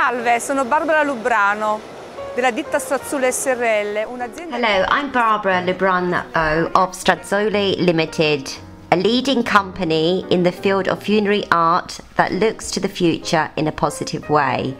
Salve, sono Barbara Lubrano della ditta Strazzulli SRL, un'azienda. Hello, I'm Barbara Lubrano of Strazzulli Limited, a leading company in the field of funerary art that looks to the future in a positive way.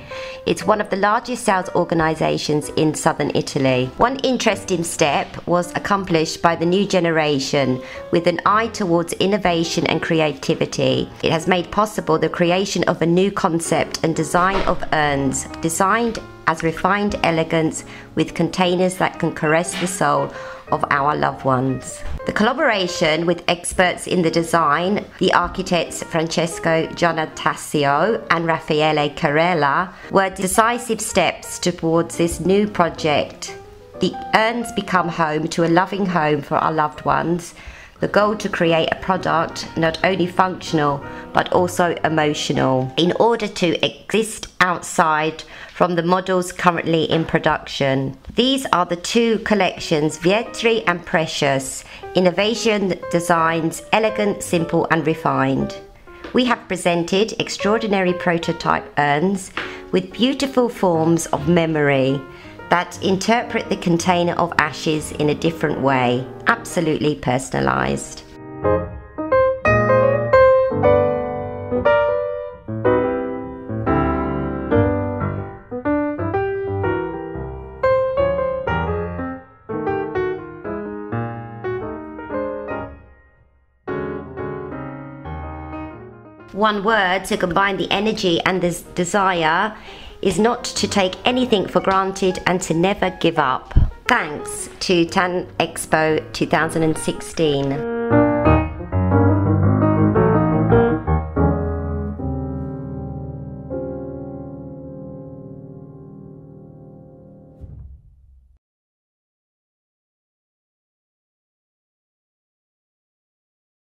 It's one of the largest sales organisations in southern Italy. One interesting step was accomplished by the new generation with an eye towards innovation and creativity. It has made possible the creation of a new concept and design of urns, designed as refined elegance with containers that can caress the soul of our loved ones. The collaboration with experts in the design, the architects Francesco Giannatasio and Raffaele Carella, were decisive steps towards this new project. The urns become home to a loving home for our loved ones. The goal to create a product not only functional but also emotional in order to exist outside from the models currently in production. These are the two collections, Vietri and Precious, innovation designs, elegant, simple and refined. We have presented extraordinary prototype urns with beautiful forms of memory that interpret the container of ashes in a different way, absolutely personalised. One word to combine the energy and the desire is not to take anything for granted and to never give up. Thanks to Tan Expo 2016.